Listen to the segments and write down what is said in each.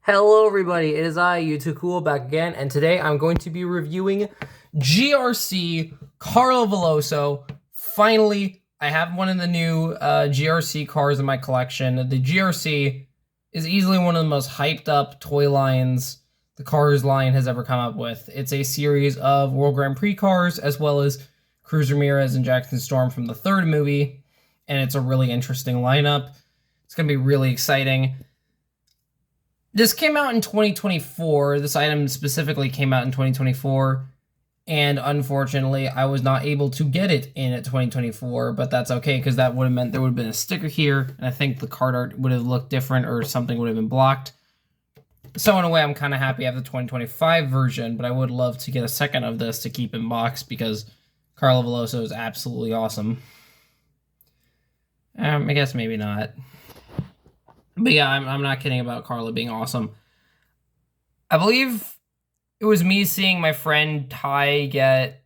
Hello everybody, it is I, Cool, back again, and today I'm going to be reviewing GRC Carla Veloso. Finally, I have one of the new GRC cars in my collection. The GRC is easily one of the most hyped up toy lines the Cars line has ever come up with. It's a series of World Grand Prix cars, as well as Cruz Ramirez and Jackson Storm from the third movie, and it's a really interesting lineup. It's going to be really exciting. This came out in 2024. This item specifically came out in 2024. And unfortunately, I was not able to get it in at 2024. But that's okay, because that would have meant there would have been a sticker here. And I think the card art would have looked different, or something would have been blocked. So in a way, I'm kind of happy I have the 2025 version. But I would love to get a second of this to keep in box, because Carla Veloso is absolutely awesome. I guess maybe not. But yeah, I'm not kidding about Carla being awesome. I believe it was me seeing my friend Ty get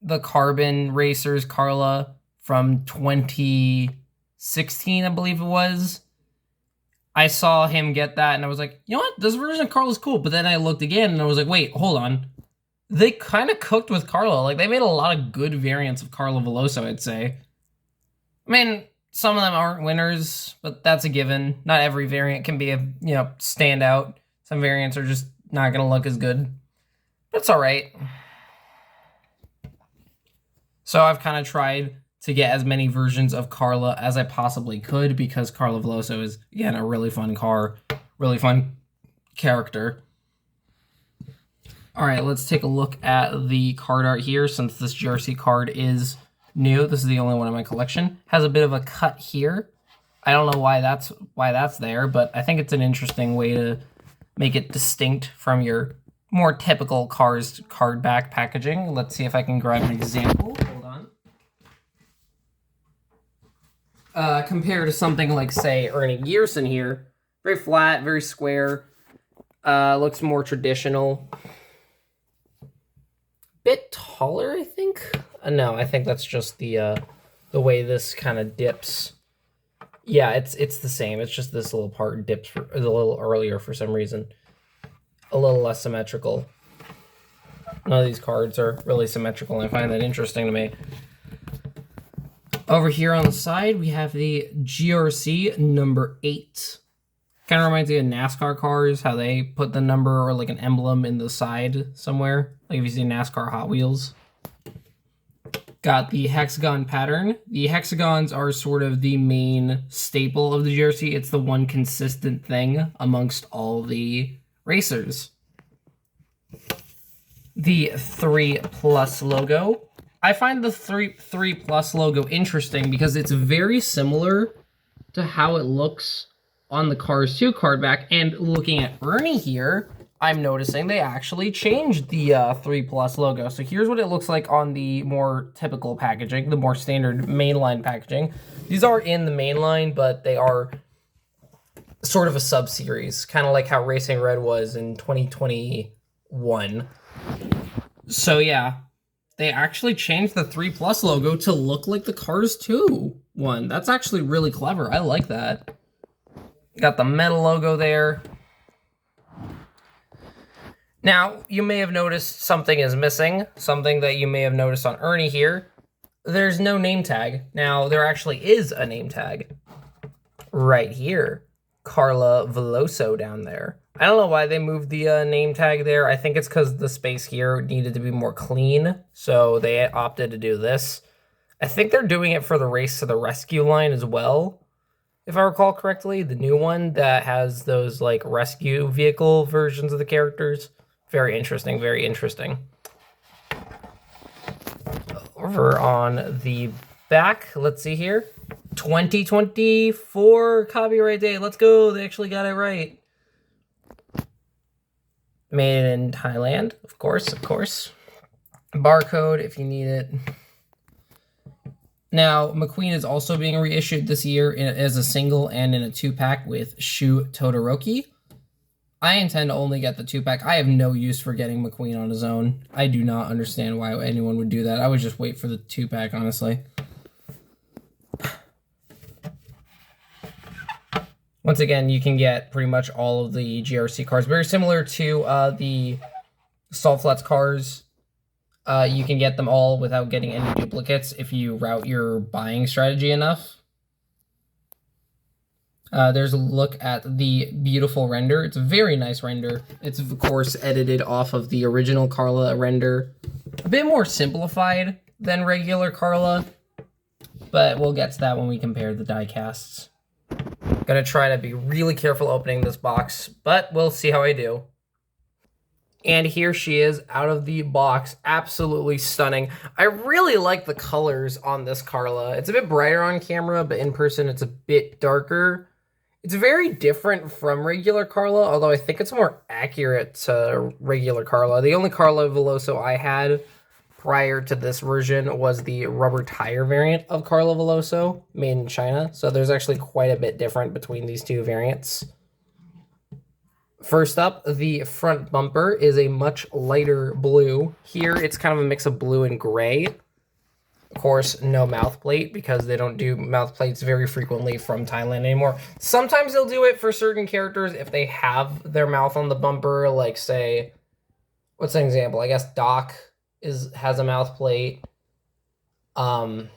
the Carbon Racers Carla from 2016, I believe it was. I saw him get that, and I was like, you know what? This version of Carla's cool. But then I looked again, and I was like, wait, hold on. They kind of cooked with Carla. Like, they made a lot of good variants of Carla Veloso, I'd say. I mean, some of them aren't winners, but that's a given. Not every variant can be a, standout. Some variants are just not going to look as good. But it's all right. So I've kind of tried to get as many versions of Carla as I possibly could, because Carla Veloso is, again, a really fun car, really fun character. All right, let's take a look at the card art here, since this GRC card is new. This is the only one in my collection. Has a bit of a cut here. I don't know why that's there, but I think it's an interesting way to make it distinct from your more typical Cars card back packaging. Let's see if I can grab an example. Hold on. Compared to something like, say, Ernie Gearson here. Very flat, very square. Looks more traditional. Bit taller, I think. No, I think that's just the way this kind of dips. Yeah, it's the same. It's just this little part dips a little earlier for some reason. A little less symmetrical. None of these cards are really symmetrical, and I find that interesting to me. Over here on the side, we have the GRC number 8. Kind of reminds me of NASCAR cars, how they put the number or like an emblem in the side somewhere. Like if you see NASCAR Hot Wheels. Got the hexagon pattern. The hexagons are sort of the main staple of the GRC. It's the one consistent thing amongst all the racers. The 3+ logo. I find the 3+ logo interesting because it's very similar to how it looks on the Cars 2 card back. And looking at Ernie here, I'm noticing they actually changed the 3+ logo. So here's what it looks like on the more typical packaging, the more standard mainline packaging. These are in the mainline, but they are sort of a sub-series, kind of like how Racing Red was in 2021. So yeah, they actually changed the 3+ logo to look like the Cars 2 one. That's actually really clever. I like that. Got the metal logo there. Now, you may have noticed something is missing, something that you may have noticed on Ernie here. There's no name tag. Now, there actually is a name tag right here. Carla Veloso down there. I don't know why they moved the name tag there. I think it's because the space here needed to be more clean, so they opted to do this. I think they're doing it for the Race to the Rescue line as well, if I recall correctly. The new one that has those, like, rescue vehicle versions of the characters. Very interesting, very interesting. Over on the back, let's see here. 2024 copyright date. Let's go. They actually got it right. Made in Thailand, of course, of course. Barcode if you need it. Now, McQueen is also being reissued this year as a single and in a 2-pack with Shu Todoroki. I intend to only get the 2-pack. I have no use for getting McQueen on his own. I do not understand why anyone would do that. I would just wait for the 2-pack, honestly. Once again, you can get pretty much all of the GRC cars. Very similar to the Salt Flats cars. You can get them all without getting any duplicates if you route your buying strategy enough. There's a look at the beautiful render. It's a very nice render. It's, of course, edited off of the original Carla render. A bit more simplified than regular Carla, but we'll get to that when we compare the die casts. Gonna try to be really careful opening this box, but we'll see how I do. And here she is out of the box. Absolutely stunning. I really like the colors on this Carla. It's a bit brighter on camera, but in person it's a bit darker. It's very different from regular Carla, although I think it's more accurate to regular Carla. The only Carla Veloso I had prior to this version was the rubber tire variant of Carla Veloso, made in China. So there's actually quite a bit different between these two variants. First up, the front bumper is a much lighter blue. Here, it's kind of a mix of blue and gray. Of course, no mouth plate, because they don't do mouth plates very frequently from Thailand anymore. Sometimes they'll do it for certain characters if they have their mouth on the bumper, like, say, what's an example? I guess Doc has a mouth plate. I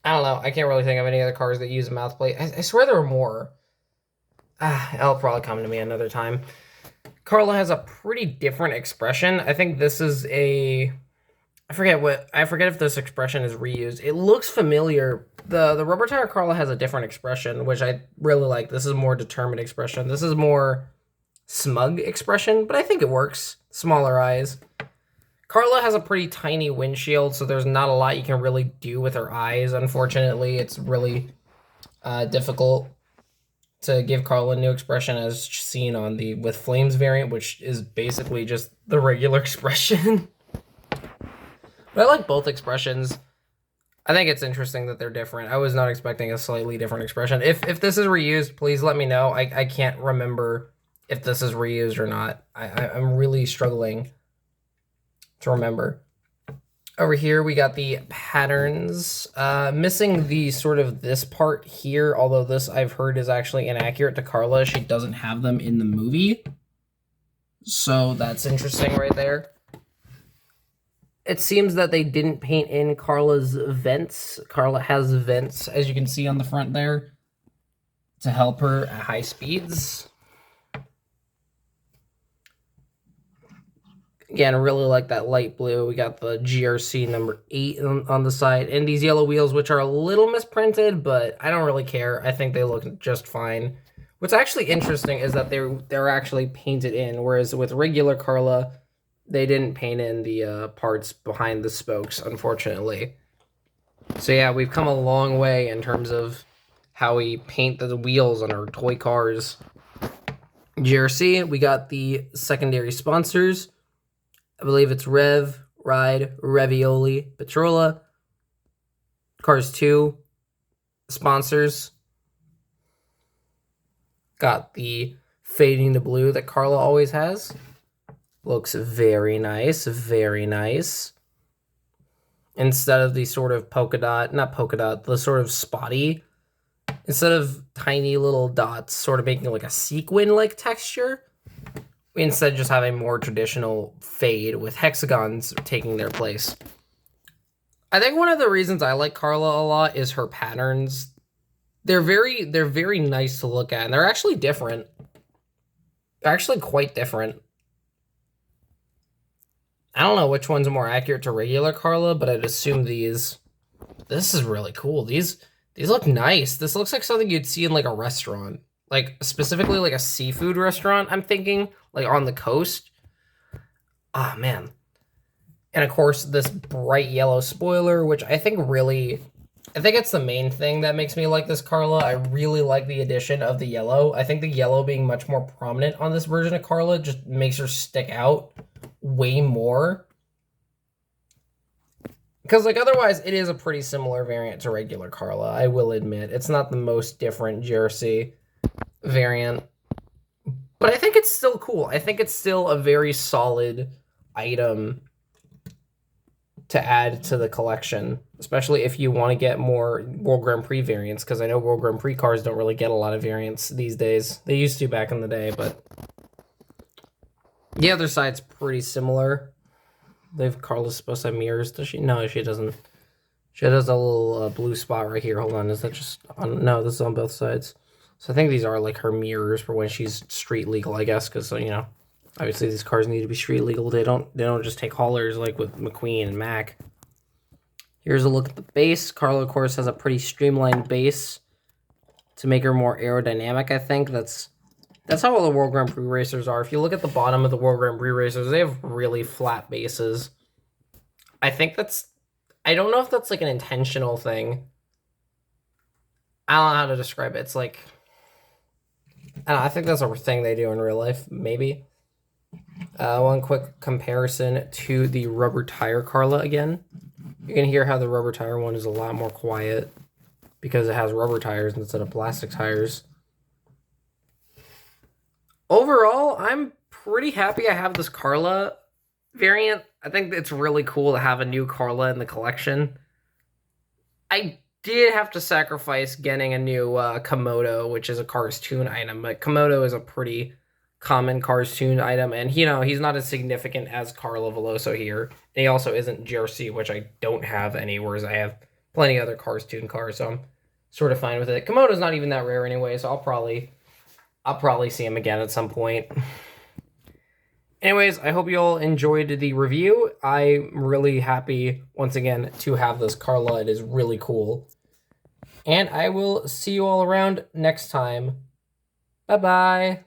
don't know. I can't really think of any other cars that use a mouth plate. I swear there were more. It'll probably come to me another time. Carla has a pretty different expression. I think this is a... I forget if this expression is reused. It looks familiar. The rubber tire Carla has a different expression, which I really like. This is more determined expression. This is more smug expression, but I think it works. Smaller eyes. Carla has a pretty tiny windshield, so there's not a lot you can really do with her eyes. Unfortunately, it's really difficult to give Carla a new expression as seen on the With Flames variant, which is basically just the regular expression. But I like both expressions. I think it's interesting that they're different. I was not expecting a slightly different expression. If this is reused, please let me know. I can't remember if this is reused or not. I'm really struggling to remember. Over here, we got the patterns. Missing the sort of this part here, although this I've heard is actually inaccurate to Carla. She doesn't have them in the movie. So that's interesting right there. It seems that they didn't paint in Carla's vents. Carla has vents, as you can see on the front there, to help her at high speeds. Again, I really like that light blue. We got the GRC number 8 on the side, and these yellow wheels, which are a little misprinted, but I don't really care. I think they look just fine. What's actually interesting is that they're actually painted in, whereas with regular Carla, they didn't paint in the parts behind the spokes, unfortunately. So yeah, we've come a long way in terms of how we paint the wheels on our toy cars. GRC, we got the secondary sponsors. I believe it's Rev, Ride, Ravioli, Petrola. Cars 2 sponsors. Got the fading to blue that Carla always has. Looks very nice, very nice. Instead of the sort of polka dot, not polka dot, the sort of spotty, instead of tiny little dots sort of making like a sequin-like texture, we instead just have a more traditional fade with hexagons taking their place. I think one of the reasons I like Carla a lot is her patterns. They're very nice to look at, and they're actually different. They're actually quite different. I don't know which one's more accurate to regular Carla, but I'd assume these. This is really cool. These look nice. This looks like something you'd see in like a restaurant. Like specifically like a seafood restaurant, I'm thinking. Like on the coast. Ah, man. And of course, this bright yellow spoiler, which I think it's the main thing that makes me like this Carla. I really like the addition of the yellow. I think the yellow being much more prominent on this version of Carla just makes her stick out way more. Because like otherwise, it is a pretty similar variant to regular Carla, I will admit. It's not the most different GRC variant. But I think it's still cool. I think it's still a very solid item to add to the collection, especially if you want to get more World Grand Prix variants, because I know World Grand Prix cars don't really get a lot of variants these days. They used to back in the day, but the other side's pretty similar. Carla's supposed to have mirrors, does she? No, she doesn't. She has a little blue spot right here. Hold on, is that just on? No, this is on both sides. So I think these are like her mirrors for when she's street legal, I guess, because you know, obviously these cars need to be street legal. They don't just take haulers like with McQueen and Mac. Here's a look at the base. Carla, of course, has a pretty streamlined base to make her more aerodynamic. I think that's how all the World Grand Prix racers are. If you look at the bottom of the World Grand Prix racers, they have really flat bases. I don't know if that's like an intentional thing. I don't know how to describe it. It's like, I think that's a thing they do in real life, maybe. One quick comparison to the rubber tire Carla again. You can hear how the rubber tire one is a lot more quiet because it has rubber tires instead of plastic tires. Overall, I'm pretty happy I have this Carla variant. I think it's really cool to have a new Carla in the collection. I did have to sacrifice getting a new Komodo, which is a Cars Tune item, but Komodo is a pretty common Cars Tune item, and you know, he's not as significant as Carla Veloso here. And he also isn't GRC, which I don't have any, whereas I have plenty of other Cars Tune cars, so I'm sort of fine with it. Komodo's not even that rare anyway, so I'll probably see him again at some point. Anyways, I hope you all enjoyed the review. I'm really happy, once again, to have this Carla. It is really cool. And I will see you all around next time. Bye-bye.